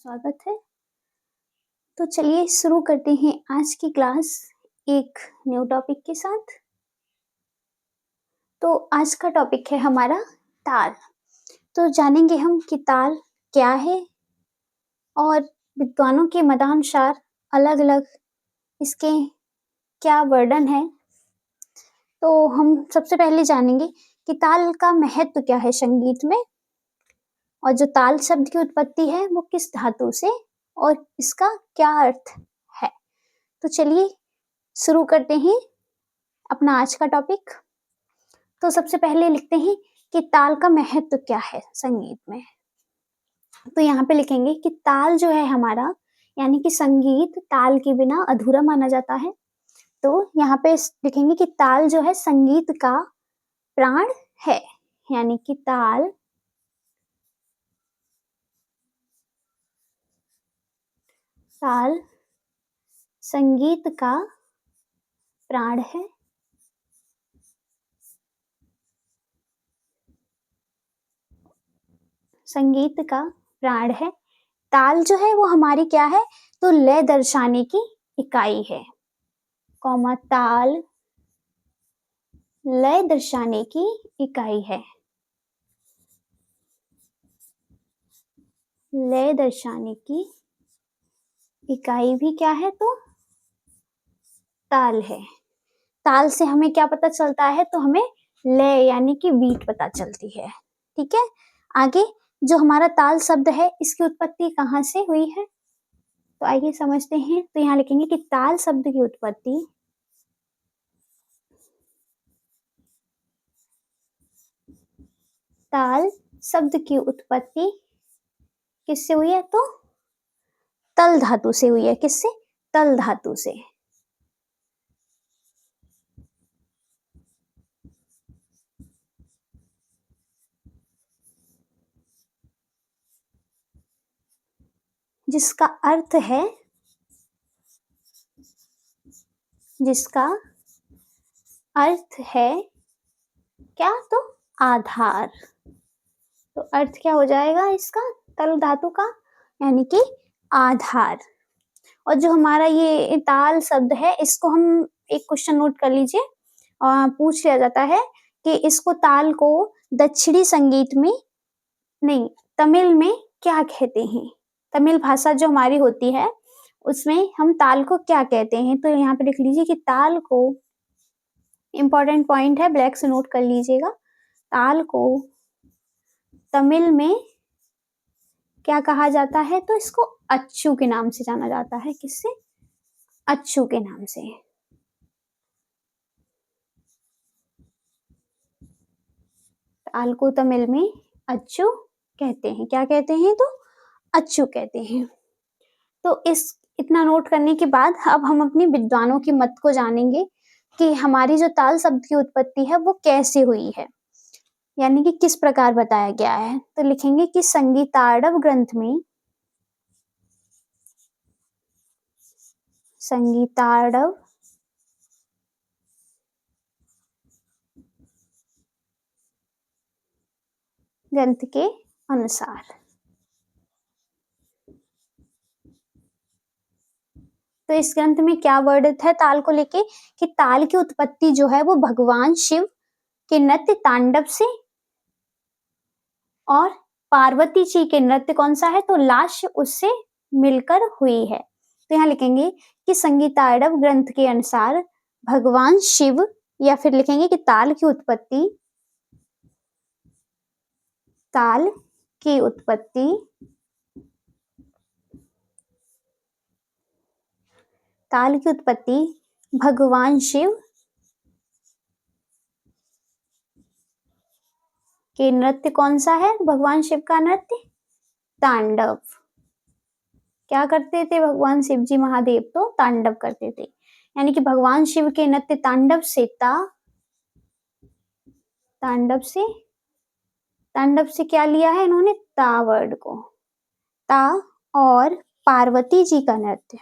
स्वागत है। तो चलिए शुरू करते हैं आज की क्लास एक न्यू टॉपिक के साथ। तो आज का टॉपिक है हमारा ताल। तो जानेंगे हम कि ताल क्या है और विद्वानों के मतानुसार अलग अलग इसके क्या वर्णन है। तो हम सबसे पहले जानेंगे कि ताल का महत्व क्या है संगीत में, और जो ताल शब्द की उत्पत्ति है वो किस धातु से और इसका क्या अर्थ है। तो चलिए शुरू करते हैं अपना आज का टॉपिक। तो सबसे पहले लिखते हैं कि ताल का महत्व क्या है संगीत में। तो यहाँ पे लिखेंगे कि ताल जो है हमारा, यानी कि संगीत ताल के बिना अधूरा माना जाता है। तो यहाँ पे लिखेंगे कि ताल जो है संगीत का प्राण है, यानी कि ताल संगीत का प्राण है। संगीत का प्राण है। ताल जो है वो हमारी क्या है, तो लय दर्शाने की इकाई है। ताल लय दर्शाने की इकाई है। लय दर्शाने की इकाई भी क्या है, तो ताल है। ताल से हमें क्या पता चलता है, तो हमें लय यानी कि बीट पता चलती है। ठीक है, आगे जो हमारा ताल शब्द है इसकी उत्पत्ति कहाँ से हुई है, तो आइए समझते हैं। तो यहाँ लिखेंगे कि ताल शब्द की उत्पत्ति ताल शब्द की उत्पत्ति किससे हुई है, तो तल धातु से हुई है। किससे, तल धातु से। जिसका अर्थ है क्या, तो आधार। तो अर्थ क्या हो जाएगा इसका, तल धातु का, यानी कि आधार। और जो हमारा ये ताल शब्द है इसको हम एक क्वेश्चन नोट कर लीजिए, पूछ लिया जाता है कि इसको ताल को दक्षिणी संगीत में नहीं, तमिल में क्या कहते हैं। तमिल भाषा जो हमारी होती है उसमें हम ताल को क्या कहते हैं। तो यहाँ पे लिख लीजिए कि ताल को, इंपॉर्टेंट पॉइंट है, ब्लैक से नोट कर लीजिएगा। ताल को तमिल में क्या कहा जाता है, तो इसको अच्चू के नाम से जाना जाता है। किससे, अच्चू के नाम से। ताल को तमिल में अच्चू कहते हैं। क्या कहते हैं, तो अच्चू कहते हैं। तो इतना नोट करने के बाद अब हम अपनी विद्वानों के मत को जानेंगे कि हमारी जो ताल शब्द की उत्पत्ति है वो कैसे हुई है, यानी कि किस प्रकार बताया गया है। तो लिखेंगे कि संगीतार्णव ग्रंथ में, संगीतार्णव ग्रंथ के अनुसार, तो इस ग्रंथ में क्या वर्णित है ताल को लेके, कि ताल की उत्पत्ति जो है वो भगवान शिव के नृत्य तांडव से और पार्वती जी के नृत्य कौन सा है, तो लास्य, उससे मिलकर हुई है। तो यहाँ लिखेंगे कि संगीतार्णव ग्रंथ के अनुसार भगवान शिव, या फिर लिखेंगे कि ताल की उत्पत्ति भगवान शिव के नृत्य कौन सा है, भगवान शिव का नृत्य तांडव। क्या करते थे भगवान शिव जी महादेव, तो तांडव करते थे। यानी कि भगवान शिव के नृत्य तांडव से क्या लिया है इन्होंने, ता वर्ड को, ता, और पार्वती जी का नृत्य,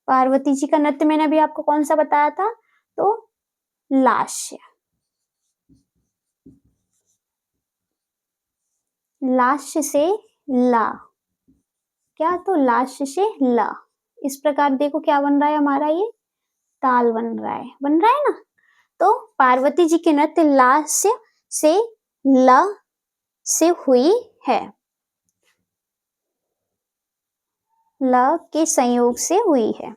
पार्वती जी का नृत्य मैंने अभी आपको कौन सा बताया था, तो लास्य, लास्य से ला, क्या तो लास्य से ला, इस प्रकार देखो क्या बन रहा है हमारा, ये ताल बन रहा है ना। तो पार्वती जी के नृत्य लास्य से ला से हुई है, ल के संयोग से हुई है,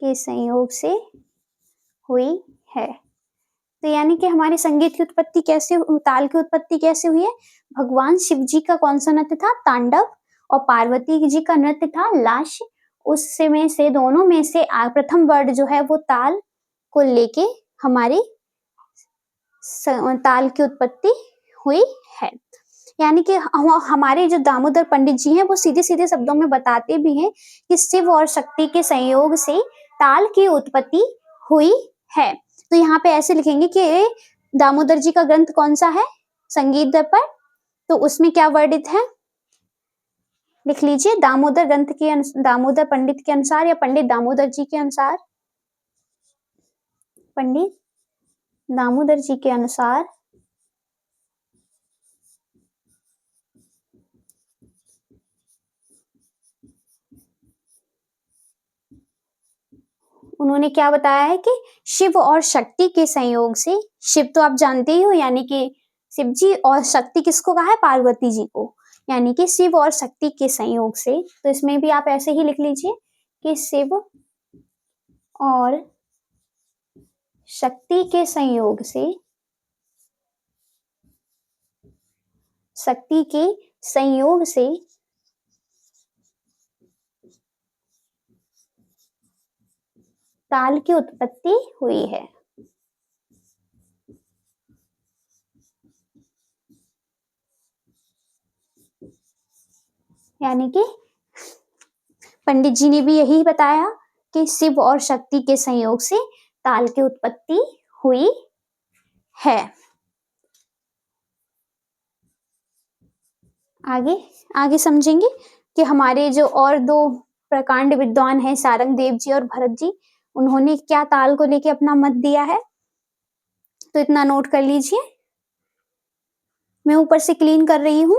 के संयोग से हुई है। तो यानी कि हमारे संगीत की उत्पत्ति कैसे, ताल की उत्पत्ति कैसे हुई है? भगवान शिव जी का कौन सा नृत्य था? तांडव। और पार्वती जी का नृत्य था लास्य। उसमें से दोनों में से प्रथम वर्ड जो है वो ताल को लेके हमारी ताल की उत्पत्ति हुई है। यानी कि हमारे जो दामोदर पंडित जी हैं वो सीधे सीधे शब्दों में बताते भी हैं कि शिव और शक्ति के संयोग से ताल की उत्पत्ति हुई है। तो यहाँ पे ऐसे लिखेंगे कि दामोदर जी का ग्रंथ कौन सा है? संगीत दर्पण। तो उसमें क्या वर्णित है लिख लीजिए, दामोदर ग्रंथ के दामोदर पंडित के अनुसार या पंडित दामोदर जी के अनुसार, पंडित दामोदर जी के अनुसार उन्होंने क्या बताया है कि शिव और शक्ति के संयोग से, शिव तो आप जानते ही हो यानी कि शिव जी, और शक्ति किसको कहा है? पार्वती जी को। यानी कि शिव और शक्ति के संयोग से, तो इसमें भी आप ऐसे ही लिख लीजिए कि शिव और शक्ति के संयोग से, शक्ति के संयोग से ताल की उत्पत्ति हुई है। यानी कि पंडित जी ने भी यही बताया कि शिव और शक्ति के संयोग से ताल की उत्पत्ति हुई है। आगे आगे समझेंगे कि हमारे जो और दो प्रकांड विद्वान हैं, सारंग देव जी और भरत जी, उन्होंने क्या ताल को लेके अपना मत दिया है। तो इतना नोट कर लीजिए, मैं ऊपर से क्लीन कर रही हूं।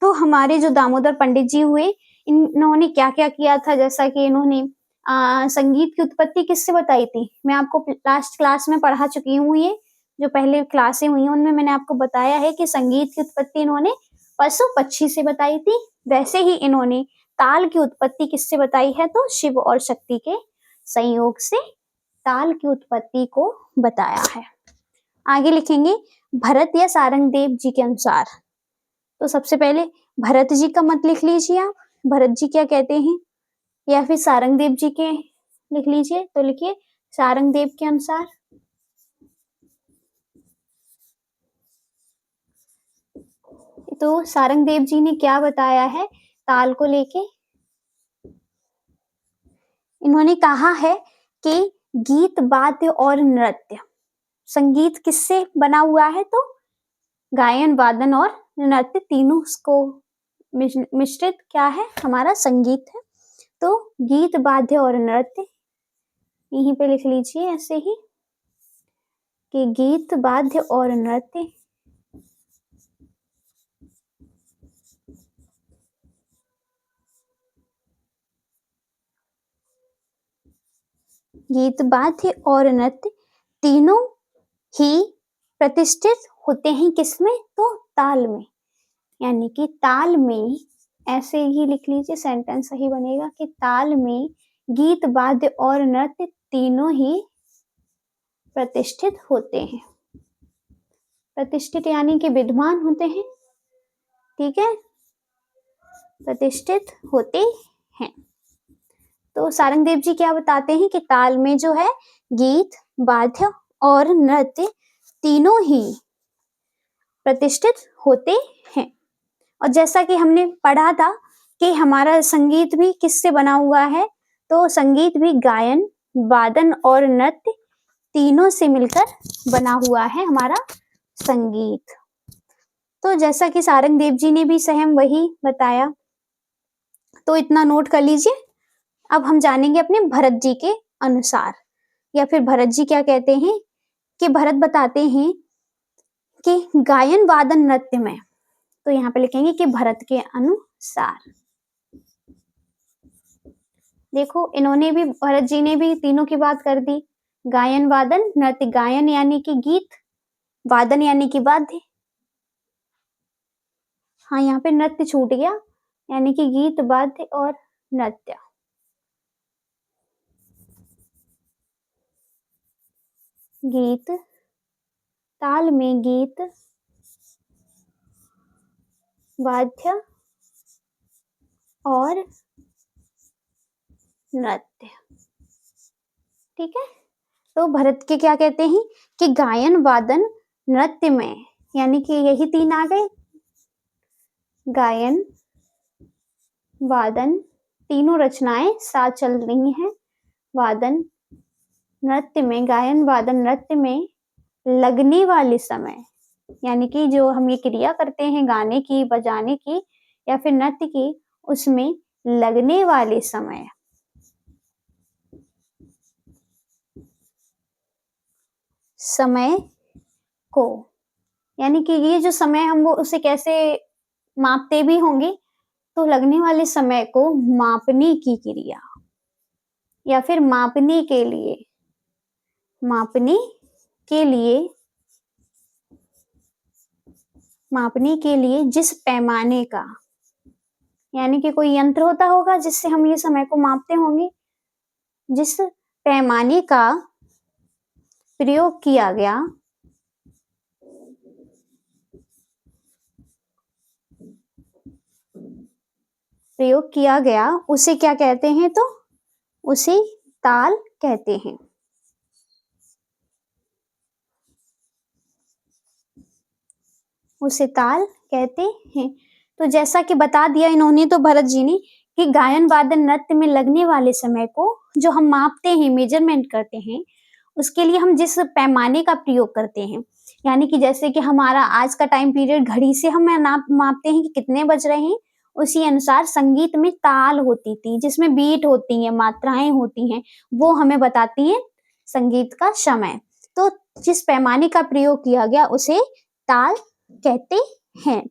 तो हमारे जो दामोदर पंडित जी हुए, इन्होंने क्या क्या किया था, जैसा कि इन्होंने संगीत की उत्पत्ति किससे बताई थी? मैं आपको लास्ट क्लास में पढ़ा चुकी हूँ, ये जो पहले क्लासें हुई हैं उनमें मैंने आपको बताया है कि संगीत की उत्पत्ति इन्होंने पशु पक्षी से बताई थी। वैसे ही इन्होंने ताल की उत्पत्ति किससे बताई है? तो शिव और शक्ति के संयोग से ताल की उत्पत्ति को बताया है। आगे लिखेंगे भरत या सारंग देव जी के अनुसार। तो सबसे पहले भरत जी का मत लिख लीजिए आप, भरत जी क्या कहते हैं, या फिर सारंग देव जी के लिख लीजिए। तो लिखिए सारंग देव के अनुसार, तो सारंग देव जी ने क्या बताया है ताल को लेके? इन्होंने कहा है कि गीत वाद्य और नृत्य, संगीत किससे बना हुआ है? तो गायन वादन और नृत्य तीनों को मिश्रित क्या है? हमारा संगीत है। तो गीत वाद्य और नृत्य यहीं पे लिख लीजिए ऐसे ही कि गीत वाद्य और नृत्य गीत वाद्य और नृत्य तीनों ही प्रतिष्ठित होते हैं किसमें? तो ताल में। यानी कि ताल में, ऐसे ही लिख लीजिए, सेंटेंस सही बनेगा कि ताल में गीत वाद्य और नृत्य तीनों ही प्रतिष्ठित होते हैं। प्रतिष्ठित यानी कि विद्यमान होते हैं, ठीक है, प्रतिष्ठित होते हैं। तो सारंग देव जी क्या बताते हैं कि ताल में जो है गीत वाद्य और नृत्य तीनों ही प्रतिष्ठित होते हैं। और जैसा कि हमने पढ़ा था कि हमारा संगीत भी किससे बना हुआ है? तो संगीत भी गायन वादन और नृत्य तीनों से मिलकर बना हुआ है हमारा संगीत। तो जैसा कि सारंग देव जी ने भी स्वयं वही बताया, तो इतना नोट कर लीजिए। अब हम जानेंगे अपने भरत जी के अनुसार, या फिर भरत जी क्या कहते हैं कि भरत बताते हैं कि गायन वादन नृत्य में, तो यहाँ पे लिखेंगे कि भरत के अनुसार। देखो इन्होंने भी, भरत जी ने भी तीनों की बात कर दी। गायन वादन नृत्य, गायन यानी कि गीत, वादन यानी कि वाद्य, हाँ यहाँ पे नृत्य छूट गया, यानी कि गीत वाद्य और नृत्य। गीत, ताल में गीत, वाद्य और नृत्य। ठीक है, तो भरत के क्या कहते हैं कि गायन वादन नृत्य में, यानी कि यही तीन आ गए, गायन वादन, तीनों रचनाएं साथ चल रही हैं। वादन नृत्य में, गायन वादन नृत्य में लगने वाले समय, यानी कि जो हम ये क्रिया करते हैं गाने की, बजाने की या फिर नृत्य की, उसमें लगने वाले समय समय को, यानी कि ये जो समय हम वो उसे कैसे मापते भी होंगे, तो लगने वाले समय को मापने की क्रिया, या फिर मापने के लिए, मापने के लिए, मापने के लिए जिस पैमाने का, यानी कि कोई यंत्र होता होगा जिससे हम ये समय को मापते होंगे, जिस पैमाने का प्रयोग किया गया, प्रयोग किया गया, उसे क्या कहते हैं, तो उसे ताल कहते हैं। उसे ताल कहते हैं। तो जैसा कि बता दिया इन्होंने, तो भरत जी ने, कि गायन वादन नृत्य में लगने वाले समय को जो हम मापते हैं, मेजरमेंट करते हैं, उसके लिए हम जिस पैमाने का प्रयोग करते हैं, यानी कि जैसे कि हमारा आज का टाइम पीरियड घड़ी से हम मापते हैं कि कितने बज रहे हैं, उसी अनुसार संगीत में ताल होती थी, जिसमें बीट होती है, मात्राएं होती हैं, वो हमें बताती हैं संगीत का समय। तो जिस पैमाने का प्रयोग किया गया उसे ताल कहते हैं।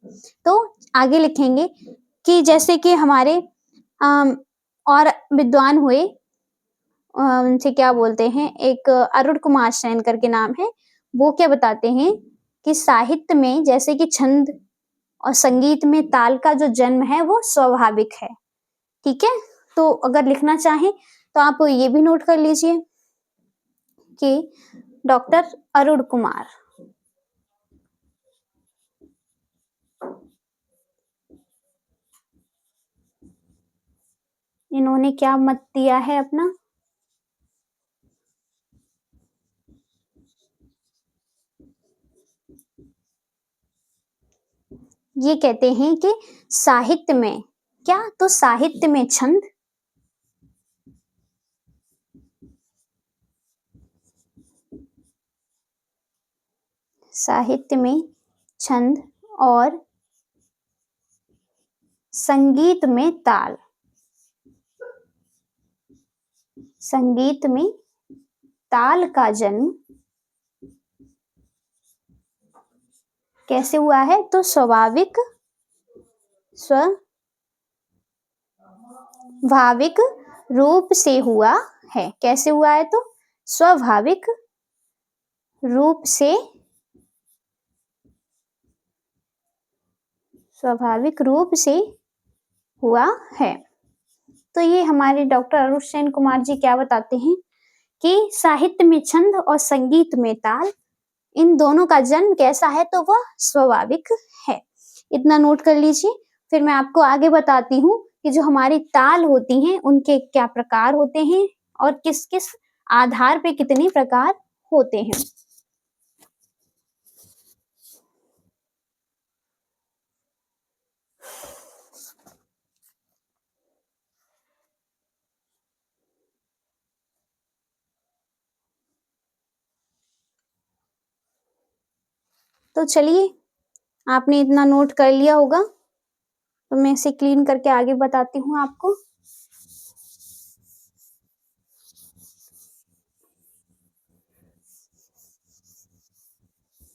तो आगे लिखेंगे कि जैसे कि हमारे और विद्वान हुए, उनसे क्या बोलते हैं, एक अरुण कुमार सेन करके नाम है, वो क्या बताते हैं कि साहित्य में जैसे कि छंद और संगीत में ताल का जो जन्म है वो स्वाभाविक है। ठीक है, तो अगर लिखना चाहें तो आप ये भी नोट कर लीजिए कि डॉक्टर अरुण कुमार, इन्होंने क्या मत दिया है अपना, ये कहते हैं कि साहित्य में क्या, तो साहित्य में छंद, साहित्य में छंद और संगीत में ताल, संगीत में ताल का जन्म कैसे हुआ है, तो स्वाभाविक रूप से हुआ है। कैसे हुआ है, तो स्वाभाविक रूप से, स्वाभाविक रूप से हुआ है। तो ये हमारे डॉक्टर अरुण सेन कुमार जी क्या बताते हैं कि साहित्य में छंद और संगीत में ताल, इन दोनों का जन्म कैसा है, तो वह स्वाभाविक है। इतना नोट कर लीजिए। फिर मैं आपको आगे बताती हूँ कि जो हमारी ताल होती हैं उनके क्या प्रकार होते हैं और किस किस आधार पे कितने प्रकार होते हैं। तो चलिए आपने इतना नोट कर लिया होगा, तो मैं इसे क्लीन करके आगे बताती हूँ आपको।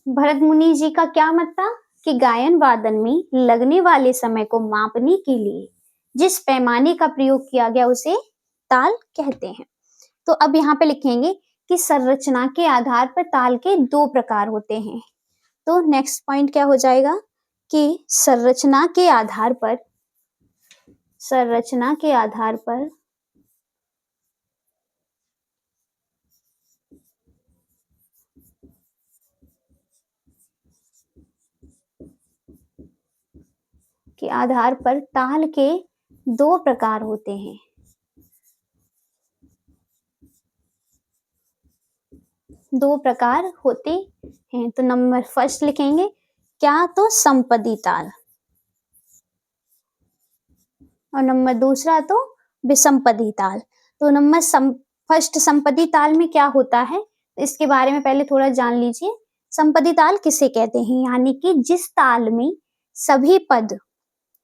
भरत मुनि जी का क्या मत था कि गायन वादन में लगने वाले समय को मापने के लिए जिस पैमाने का प्रयोग किया गया उसे ताल कहते हैं। तो अब यहाँ पे लिखेंगे कि संरचना के आधार पर ताल के दो प्रकार होते हैं। तो नेक्स्ट पॉइंट क्या हो जाएगा कि संरचना के आधार पर ताल के दो प्रकार होते हैं। तो नंबर फर्स्ट लिखेंगे क्या, तो संपदी ताल, और नंबर दूसरा तो विसंपदी ताल। तो नंबर फर्स्ट संपदी ताल में क्या होता है, इसके बारे में पहले थोड़ा जान लीजिए। संपदी ताल किसे कहते हैं, यानी कि जिस ताल में सभी पद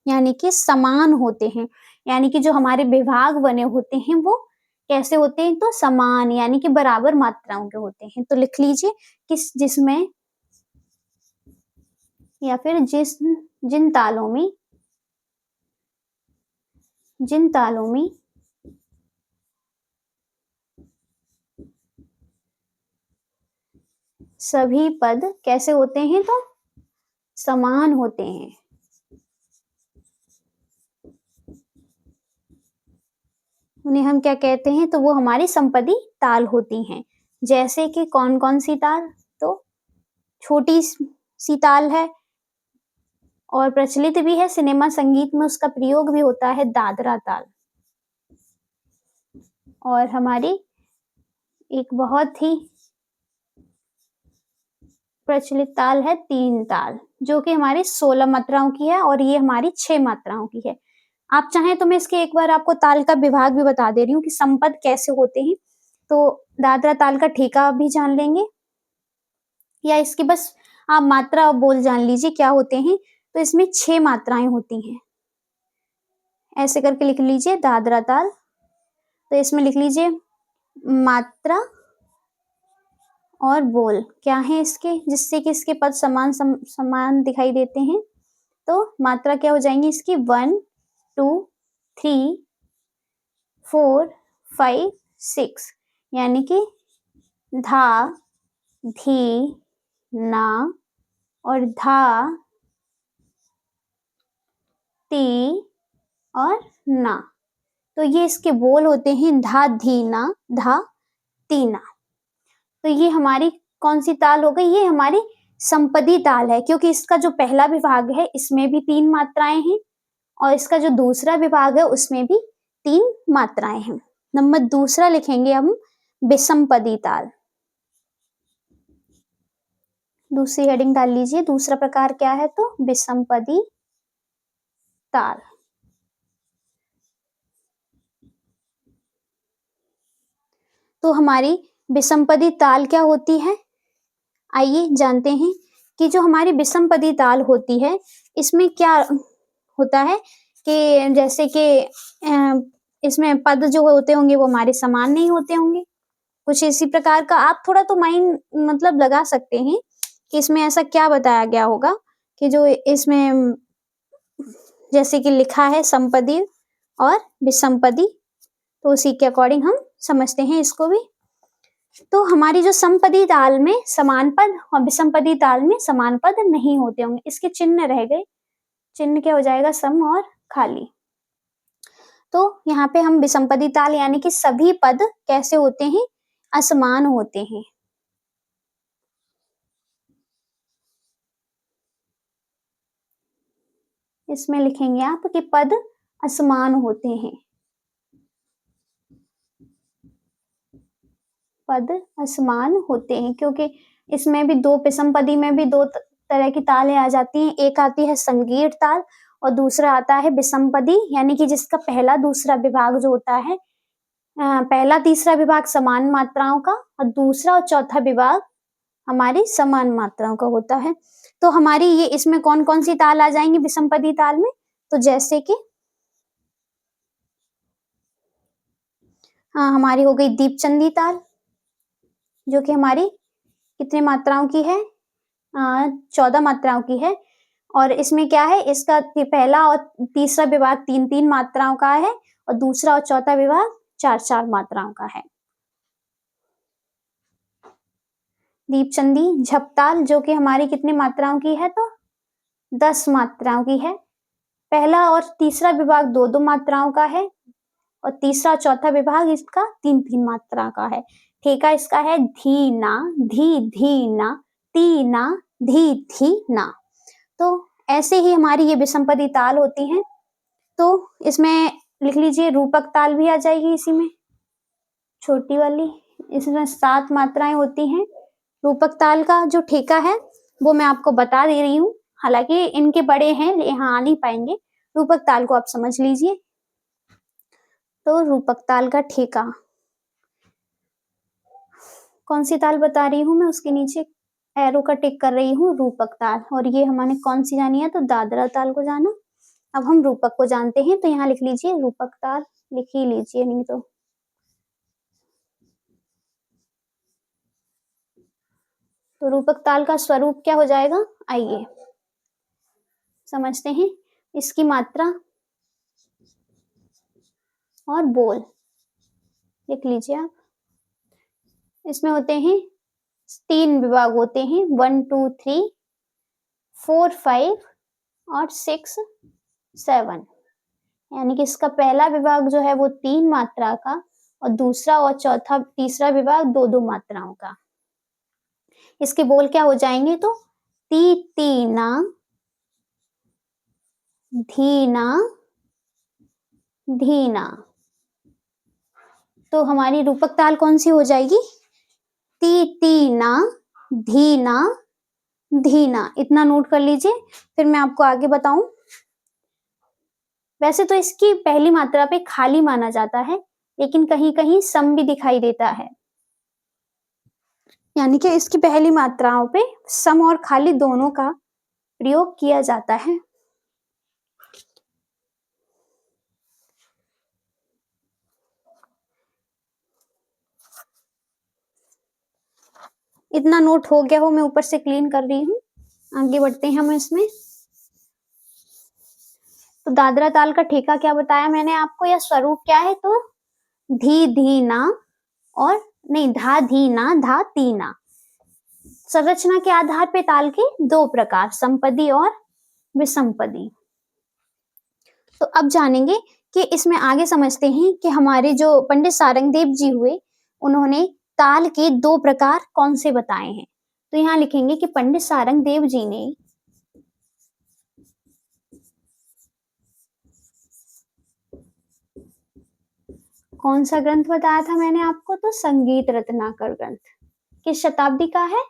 यानी कि समान होते हैं, यानी कि जो हमारे विभाग बने होते हैं वो कैसे होते हैं, तो समान यानी कि बराबर मात्राओं के होते हैं। तो लिख लीजिए किस जिसमें या फिर जिन तालों में सभी पद कैसे होते हैं, तो समान होते हैं। उन्हें हम क्या कहते हैं, तो वो हमारी संपदी ताल होती हैं। जैसे कि कौन कौन सी ताल, तो छोटी सी ताल है और प्रचलित भी है, सिनेमा संगीत में उसका प्रयोग भी होता है, दादरा ताल। और हमारी एक बहुत ही प्रचलित ताल है तीन ताल, जो कि हमारी 16 मात्राओं की है और ये हमारी 6 मात्राओं की है। आप चाहें तो मैं इसके एक बार आपको ताल का विभाग भी बता दे रही हूँ कि संपद कैसे होते हैं। तो दादरा ताल का ठेका भी जान लेंगे, या इसकी बस आप मात्रा और बोल जान लीजिए क्या होते हैं। तो इसमें 6 मात्राएं होती हैं, ऐसे करके लिख लीजिए दादरा ताल। तो इसमें लिख लीजिए मात्रा और बोल क्या है इसके, जिससे कि इसके पद समान दिखाई देते हैं। तो मात्रा क्या हो जाएंगी इसकी, 1 2 3 4 5 6, यानी कि धा, धी, ना और धा, ती और ना। तो ये इसके बोल होते हैं, धा धी ना, धा ती ना। तो ये हमारी कौन सी ताल हो गई, ये हमारी संपदी ताल है, क्योंकि इसका जो पहला विभाग है इसमें भी 3 मात्राएं हैं और इसका जो दूसरा विभाग है उसमें भी 3 मात्राएं हैं। नंबर दूसरा लिखेंगे हम विसंपदी ताल। दूसरी हेडिंग डाल लीजिए, दूसरा प्रकार क्या है, तो विसंपदी ताल। तो हमारी विसंपदी ताल क्या होती है, आइए जानते हैं कि जो हमारी विसंपदी ताल होती है इसमें क्या होता है कि जैसे कि इसमें पद जो होते होंगे वो हमारे समान नहीं होते होंगे, कुछ इसी प्रकार का। आप थोड़ा तो माइंड मतलब लगा सकते हैं कि इसमें ऐसा क्या बताया गया होगा कि जो इसमें जैसे कि लिखा है संपदी और विसंपदी, तो उसी के अकॉर्डिंग हम समझते हैं इसको भी। तो हमारी जो संपदी ताल में समान पद और विसंपदी ताल में समान पद नहीं होते होंगे, इसके चिन्ह रह गए। चिन्ह क्या हो जाएगा, सम और खाली। तो यहाँ पे हम विसंपदी ताल यानी कि सभी पद कैसे होते हैं, असमान होते हैं। इसमें लिखेंगे आप कि पद असमान होते हैं, पद असमान होते हैं, क्योंकि इसमें भी दो विसंपदी में भी दो तरह की तालें आ जाती हैं। एक आती है संगीत ताल और दूसरा आता है विसंपदी, यानी कि जिसका पहला दूसरा विभाग जो होता है, पहला तीसरा विभाग समान मात्राओं का और दूसरा और चौथा विभाग हमारी समान मात्राओं का होता है। तो हमारी ये इसमें कौन कौन सी ताल आ जाएंगी विषमपदी ताल में? तो जैसे कि हाँ, हमारी हो गई दीपचंदी ताल, जो कि हमारी कितने मात्राओं की है? 14 मात्राओं की है। और इसमें क्या है, इसका पहला और तीसरा विभाग 3-3 मात्राओं का है और दूसरा और चौथा विभाग 4-4 मात्राओं का है। दीपचंदी झपताल, जो कि हमारी कितनी मात्राओं की है? तो 10 मात्राओं की है। पहला और तीसरा विभाग 2-2 मात्राओं का है और तीसरा चौथा विभाग इसका 3-3 मात्रा का है। ठेका इसका है धीना, धी धीना, तीना, धी धीना। तो ऐसे ही हमारी ये विषमपदी ताल होती हैं। तो इसमें लिख लीजिए रूपक ताल भी आ जाएगी इसी में, छोटी वाली। इसमें 7 मात्राएं होती हैं। रूपक ताल का जो ठेका है वो मैं आपको बता दे रही हूँ, हालांकि इनके बड़े हैं, यहाँ आ नहीं पाएंगे। रूपक ताल को आप समझ लीजिए। तो रूपक ताल का ठेका, कौन सी ताल बता रही हूँ मैं, उसके नीचे एरो का टिक कर रही हूँ, रूपक ताल। और ये हमने कौन सी जानी है? तो दादरा ताल को जाना। अब हम रूपक को जानते हैं, तो यहाँ लिख लीजिए रूपक ताल, लिख ही लीजिए नहीं तो रूपक ताल का स्वरूप क्या हो जाएगा? आइए समझते हैं। इसकी मात्रा और बोल लिख लीजिए आप। इसमें होते हैं 3 विभाग होते हैं, 1 2 3 4 5 और 6 7। यानी कि इसका पहला विभाग जो है वो 3 मात्रा का और दूसरा और चौथा तीसरा विभाग 2-2 मात्राओं का। इसके बोल क्या हो जाएंगे? तो ती तीना, धीना, धीना। तो हमारी रूपक ताल कौन सी हो जाएगी? ती तीना, धीना, धीना। इतना नोट कर लीजिए, फिर मैं आपको आगे बताऊं। वैसे तो इसकी पहली मात्रा पे खाली माना जाता है, लेकिन कहीं कहीं सम भी दिखाई देता है। यानी कि इसकी पहली मात्राओं पे सम और खाली दोनों का प्रयोग किया जाता है। इतना नोट हो गया हो, मैं ऊपर से क्लीन कर रही हूँ। आगे बढ़ते हैं हम इसमें। तो दादरा ताल का ठेका क्या बताया मैंने आपको, या स्वरूप क्या है? तो धी धीना और नहीं, धा धीना, धा तीना। संरचना के आधार पे ताल के 2 प्रकार, समपदी और विषमपदी। तो अब जानेंगे कि इसमें आगे समझते हैं कि हमारे जो पंडित सारंगदेव जी हुए, उन्होंने ताल के 2 प्रकार कौन से बताए हैं। तो यहाँ लिखेंगे कि पंडित सारंगदेव जी ने कौन सा ग्रंथ बताया था मैंने आपको? तो संगीत रत्नाकर ग्रंथ। किस शताब्दी का है?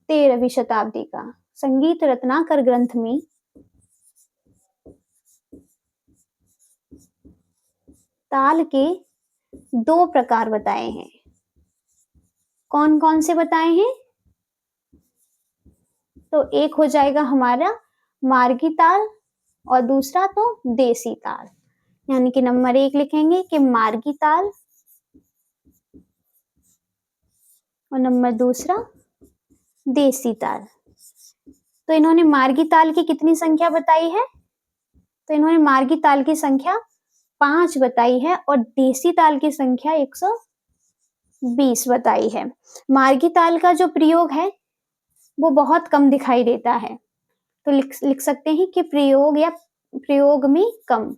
13वीं शताब्दी का। संगीत रत्नाकर ग्रंथ में ताल के 2 प्रकार बताए हैं। कौन कौन से बताए हैं? तो एक हो जाएगा हमारा मार्गी ताल और दूसरा तो देसी ताल। यानी कि नंबर 1 लिखेंगे कि मार्गी ताल और नंबर दूसरा देसी ताल। तो इन्होंने मार्गी ताल की कितनी संख्या बताई है? तो इन्होंने मार्गी ताल की संख्या 5 बताई है और देसी ताल की संख्या 120 बताई है। मार्गी ताल का जो प्रयोग है वो बहुत कम दिखाई देता है, तो लिख सकते हैं कि प्रयोग या प्रयोग में कम।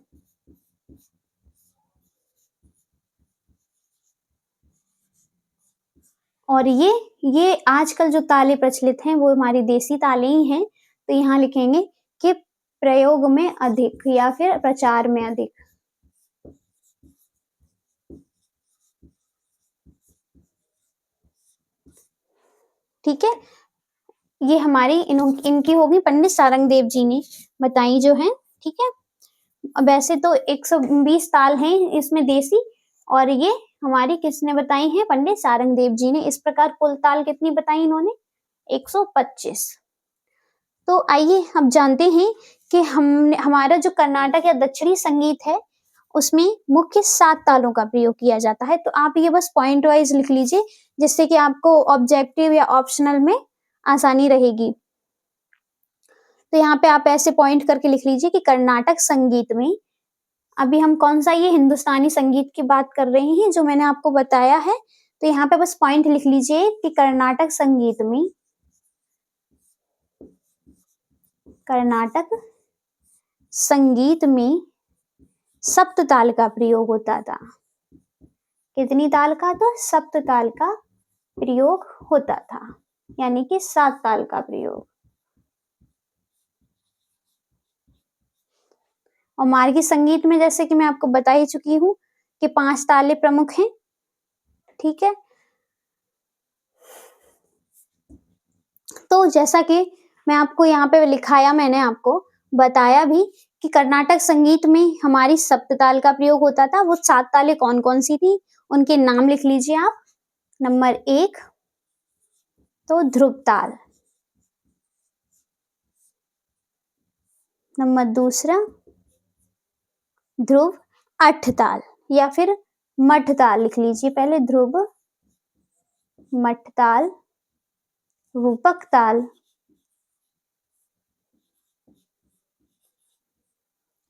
और ये आजकल जो ताले प्रचलित हैं वो हमारी देसी ताले ही हैं। तो यहाँ लिखेंगे कि प्रयोग में अधिक या फिर प्रचार में अधिक। ठीक है, ये हमारी इनकी होगी पंडित सारंगदेव जी ने बताई जो है। ठीक है, वैसे तो 120 ताल हैं इसमें देसी, और ये हमारी किसने बताई है? पंडित सारंगदेव जी ने। इस प्रकार कुल ताल कितनी बताई इन्होंने? 125। तो आइए अब जानते हैं कि हमारा जो कर्नाटक या दक्षिणी संगीत है उसमें मुख्य 7 तालों का प्रयोग किया जाता है। तो आप ये बस पॉइंट वाइज लिख लीजिए, जिससे कि आपको ऑब्जेक्टिव या ऑप्शनल में आसानी रहेगी। तो यहाँ पे आप ऐसे पॉइंट करके लिख लीजिए कि कर्नाटक संगीत में, अभी हम कौन सा ये हिंदुस्तानी संगीत की बात कर रहे हैं जो मैंने आपको बताया है। तो यहाँ पे बस पॉइंट लिख लीजिए कि कर्नाटक संगीत में सप्त ताल का प्रयोग होता था। कितनी ताल का? तो सप्त ताल का प्रयोग होता था, यानी कि 7 ताल का प्रयोग। और मार्गी संगीत में जैसे कि मैं आपको बता ही चुकी हूं कि 5 ताले प्रमुख हैं। ठीक है, तो जैसा कि मैं आपको यहाँ पे लिखाया, मैंने आपको बताया भी कि कर्नाटक संगीत में हमारी सप्तताल का प्रयोग होता था। वो 7 तालें कौन कौन सी थी, उनके नाम लिख लीजिए आप। नंबर 1 तो ध्रुव ताल, नंबर 2 ध्रुव 8 ताल या फिर मठ ताल लिख लीजिए। पहले ध्रुव, मठ ताल, रूपक ताल,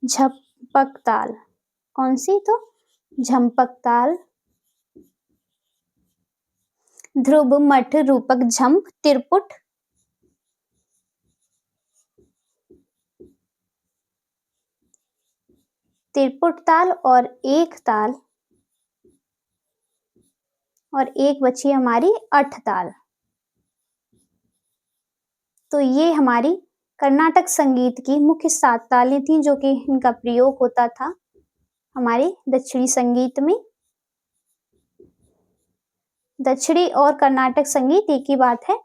झपक ताल। कौन सी? तो झंपक ताल, ध्रुव, मठ, रूपक, झंप, त्रिपुट, त्रिपुट ताल और एक ताल, और एक बची हमारी 8 ताल। तो ये हमारी कर्नाटक संगीत की मुख्य 7 तालें थी जो कि इनका प्रयोग होता था हमारे दक्षिणी संगीत में। दक्षिणी और कर्नाटक संगीत एक ही बात है,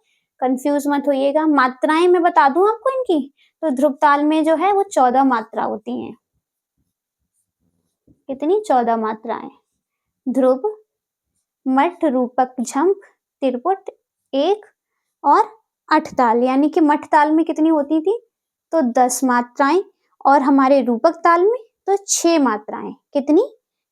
कंफ्यूज मत होइएगा। मात्राएं मैं बता दूं आपको इनकी, तो ध्रुव ताल में जो है वो 14 मात्रा होती हैं। कितनी? 14 मात्राएं। ध्रुव, मठ, रूपक, झंप, त्रिपुट, एक और 8 ताल, यानी कि मठ ताल में कितनी होती थी? तो 10 मात्राएं, और हमारे रूपक ताल में तो 6 मात्राएं। कितनी?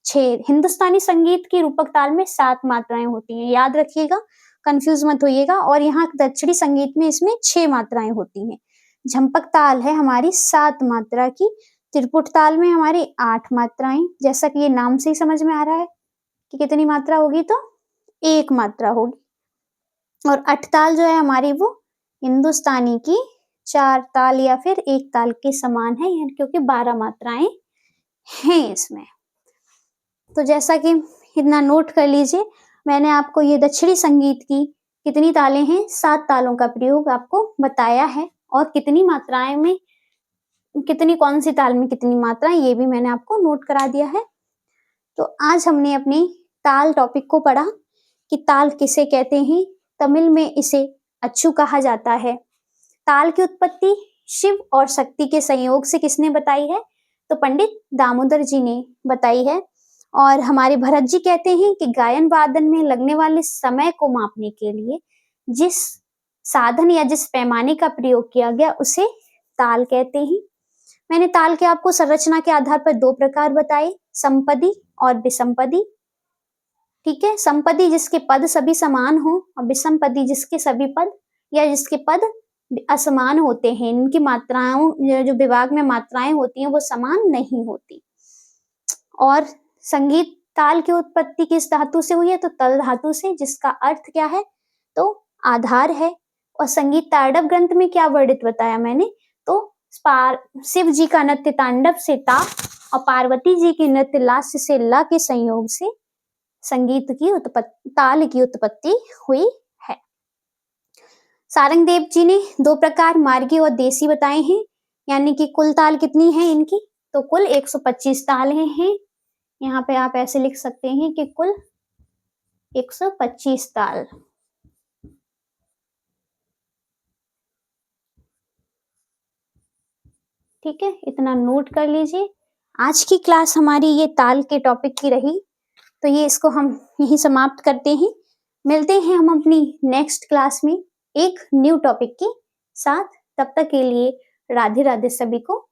6। हिंदुस्तानी संगीत की रूपक ताल में 7 मात्राएं होती हैं, याद रखिएगा, कंफ्यूज मत होइएगा। और यहाँ दक्षिणी संगीत में इसमें 6 मात्राएं होती हैं। झंपक ताल है हमारी 7 मात्रा की, त्रिपुट ताल में हमारी 8 मात्राएं, जैसा कि ये नाम से ही समझ में आ रहा है कि कितनी मात्रा होगी, तो 1 मात्रा होगी। और 8 ताल जो है हमारी वो हिंदुस्तानी की 4 ताल या फिर 1 ताल के समान है, क्योंकि 12 मात्राएं हैं इसमें। तो जैसा कि इतना नोट कर लीजिए, मैंने आपको ये दक्षिणी संगीत की कितनी तालें हैं, 7 तालों का प्रयोग आपको बताया है, और कितनी मात्राएं में कितनी, कौन सी ताल में कितनी मात्राएं, ये भी मैंने आपको नोट करा दिया है। तो आज हमने अपनी ताल टॉपिक को पढ़ा कि ताल किसे कहते हैं। तमिल में इसे अच्छु कहा जाता है। ताल की उत्पत्ति शिव और शक्ति के संयोग से किसने बताई है? तो पंडित दामोदर जी ने बताई है। और हमारे भरत जी कहते हैं कि गायन वादन में लगने वाले समय को मापने के लिए जिस साधन या जिस पैमाने का प्रयोग किया गया उसे ताल कहते हैं। मैंने ताल के आपको संरचना के आधार पर 2 प्रकार बताए, संपदी और विसंपदी। ठीक है, संपदी जिसके पद सभी समान हो, और विसंपदी जिसके सभी पद या जिसके पद असमान होते हैं। इनकी मात्राओं, जो विभाग में मात्राएं होती हैं वो समान नहीं होती। और संगीत ताल की उत्पत्ति किस धातु से हुई है? तो तल धातु से, जिसका अर्थ क्या है? तो आधार है। और संगीत तांडव ग्रंथ में क्या वर्णित बताया मैंने? तो शिव जी का नृत्य तांडव से ता और पार्वती जी की नृत्य लास्य से ला के संयोग से संगीत की उत्पत्ति, ताल की उत्पत्ति हुई है। सारंगदेव जी ने 2 प्रकार मार्गी और देसी बताए हैं, यानी कि कुल ताल कितनी है इनकी? तो कुल 125 ताल हैं। यहाँ पे आप ऐसे लिख सकते हैं कि कुल 125 ताल। ठीक है, इतना नोट कर लीजिए। आज की क्लास हमारी ये ताल के टॉपिक की रही, तो ये इसको हम यहीं समाप्त करते हैं। मिलते हैं हम अपनी नेक्स्ट क्लास में एक न्यू टॉपिक के साथ। तब तक के लिए राधे राधे सभी को।